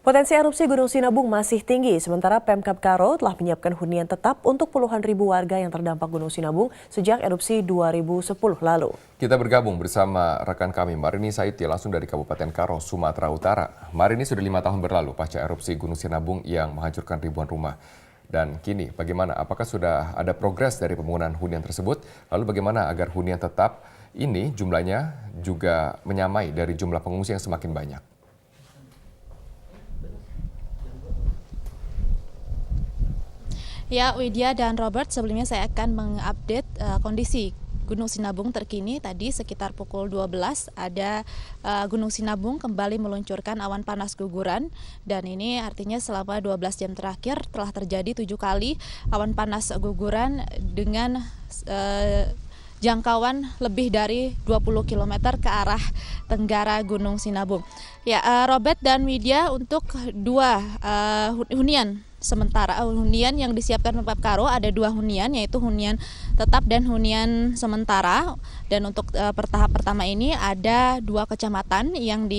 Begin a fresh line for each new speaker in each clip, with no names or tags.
Potensi erupsi Gunung Sinabung masih tinggi, sementara Pemkab Karo telah menyiapkan hunian tetap untuk puluhan ribu warga yang terdampak Gunung Sinabung sejak erupsi 2010 lalu.
Kita bergabung bersama rekan kami Marini Saiti langsung dari Kabupaten Karo, Sumatera Utara. Marini sudah 5 tahun berlalu pasca erupsi Gunung Sinabung yang menghancurkan ribuan rumah. Dan kini bagaimana? Apakah sudah ada progres dari pembangunan hunian tersebut? Lalu bagaimana agar hunian tetap ini jumlahnya juga menyamai dari jumlah pengungsi yang semakin banyak?
Ya, Widya dan Robert, sebelumnya saya akan mengupdate kondisi Gunung Sinabung terkini. Tadi sekitar pukul 12 ada Gunung Sinabung kembali meluncurkan awan panas guguran, dan ini artinya selama 12 jam terakhir telah terjadi 7 kali awan panas guguran dengan jangkauan lebih dari 20 km ke arah tenggara Gunung Sinabung. Ya, Robert dan Widya, untuk dua hunian sementara hunian yang disiapkan Pemkab Karo, ada 2 hunian, yaitu hunian tetap dan hunian sementara. Dan untuk tahap pertama ini ada 2 kecamatan yang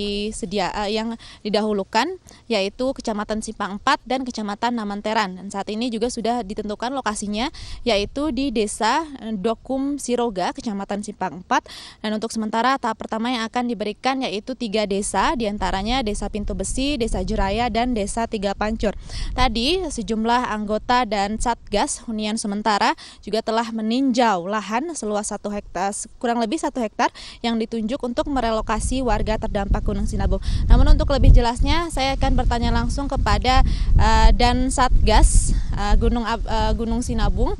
yang didahulukan, yaitu Kecamatan Simpang 4 dan Kecamatan Namanteran. Dan saat ini juga sudah ditentukan lokasinya, yaitu di Desa Dokum Siroga, Kecamatan Simpang 4. Dan untuk sementara tahap pertama yang akan diberikan yaitu 3 desa, diantaranya Desa Pintu Besi, Desa Juraya, dan Desa Tiga Pancur. Tadi sejumlah anggota dan Satgas hunian sementara juga telah meninjau lahan seluas 1 hektar, kurang lebih 1 hektar yang ditunjuk untuk merelokasi warga terdampak Gunung Sinabung. Namun untuk lebih jelasnya saya akan bertanya langsung kepada dan Satgas Gunung Sinabung,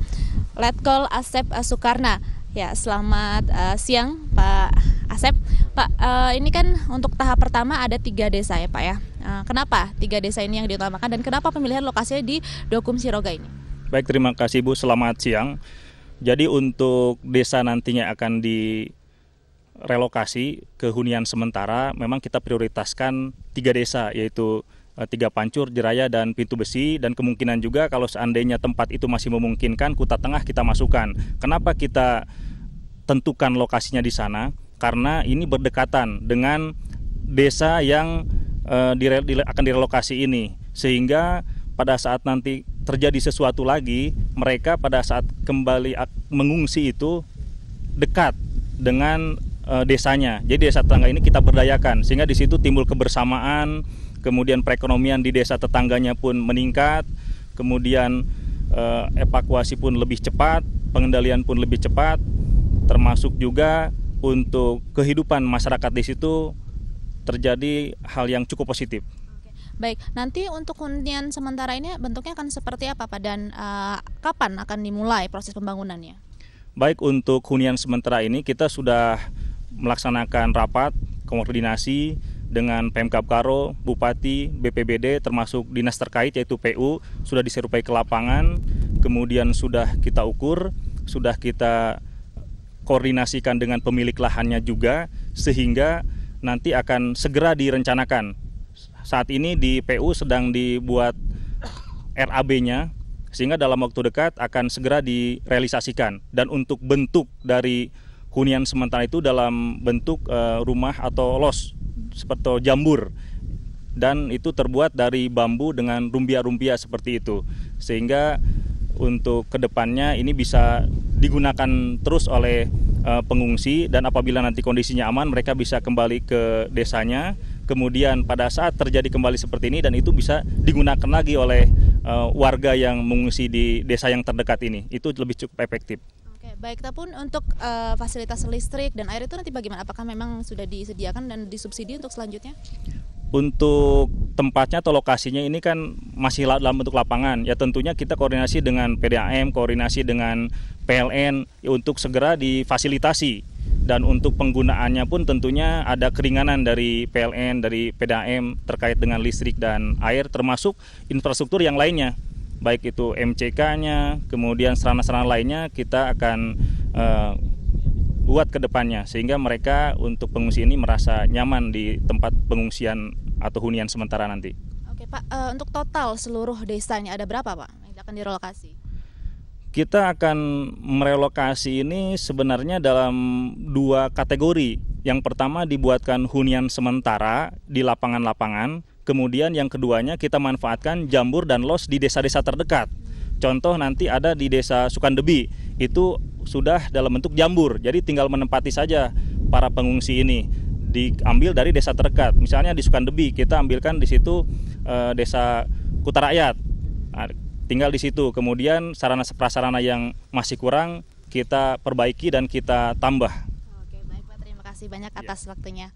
Letkol Asep Sukarna. Ya, selamat siang Pak Asep. Pak, ini kan untuk tahap pertama ada 3 desa ya Pak ya. Kenapa 3 desa ini yang diutamakan dan kenapa pemilihan lokasinya di Dokum Siroga ini?
Baik, terima kasih Bu, selamat siang. Jadi untuk desa nantinya akan direlokasi ke hunian sementara, memang kita prioritaskan 3 desa, yaitu Tiga Pancur, Juraya, dan Pintu Besi. Dan kemungkinan juga kalau seandainya tempat itu masih memungkinkan, Kuta Tengah kita masukkan. Kenapa kita tentukan lokasinya di sana? Karena ini berdekatan dengan desa yang akan direlokasi ini, sehingga pada saat nanti terjadi sesuatu lagi, mereka pada saat kembali mengungsi itu dekat dengan desanya. Jadi desa tetangga ini kita berdayakan, sehingga di situ timbul kebersamaan, kemudian perekonomian di desa tetangganya pun meningkat, kemudian evakuasi pun lebih cepat, pengendalian pun lebih cepat, termasuk juga untuk kehidupan masyarakat di situ terjadi hal yang cukup positif.
Baik, nanti untuk hunian sementara ini bentuknya akan seperti apa Pak, dan kapan akan dimulai proses pembangunannya?
Baik, untuk hunian sementara ini kita sudah melaksanakan rapat koordinasi dengan Pemkab Karo, Bupati, BPBD, termasuk dinas terkait yaitu PU, sudah diserupai ke lapangan, kemudian sudah kita ukur, sudah kita koordinasikan dengan pemilik lahannya juga, sehingga nanti akan segera direncanakan. Saat ini di PU sedang dibuat RAB-nya, sehingga dalam waktu dekat akan segera direalisasikan. Dan untuk bentuk dari hunian sementara itu dalam bentuk rumah atau los seperti jambur, dan itu terbuat dari bambu dengan rumpia-rumpia seperti itu, sehingga untuk kedepannya ini bisa digunakan terus oleh pengungsi, dan apabila nanti kondisinya aman mereka bisa kembali ke desanya. Kemudian pada saat terjadi kembali seperti ini, dan itu bisa digunakan lagi oleh warga yang mengungsi di desa yang terdekat ini, itu lebih cukup efektif.
Oke, baik. Tapi untuk fasilitas listrik dan air itu nanti bagaimana? Apakah memang sudah disediakan dan disubsidi untuk selanjutnya?
Untuk tempatnya atau lokasinya ini kan masih dalam bentuk lapangan. Ya tentunya kita koordinasi dengan PDAM, koordinasi dengan PLN untuk segera difasilitasi. Dan untuk penggunaannya pun tentunya ada keringanan dari PLN, dari PDAM terkait dengan listrik dan air, termasuk infrastruktur yang lainnya. Baik itu MCK-nya, kemudian sarana-sarana lainnya kita akan buat ke depannya, sehingga mereka untuk pengungsi ini merasa nyaman di tempat pengungsian atau hunian sementara nanti.
Oke Pak, untuk total seluruh desanya ada berapa Pak yang akan direlokasi?
Kita akan merelokasi ini sebenarnya dalam 2 kategori. Yang pertama dibuatkan hunian sementara di lapangan-lapangan, Kemudian yang keduanya kita manfaatkan jambur dan los di desa-desa terdekat. Contoh nanti ada di desa Sukandebi, itu sudah dalam bentuk jambur, jadi tinggal menempati saja para pengungsi ini. Diambil dari desa terdekat, misalnya di Sukandebi kita ambilkan di situ desa Kutarakyat, nah, tinggal di situ. Kemudian sarana prasarana yang masih kurang kita perbaiki dan kita tambah.
Oke, baik Pak, terima kasih banyak atas waktunya.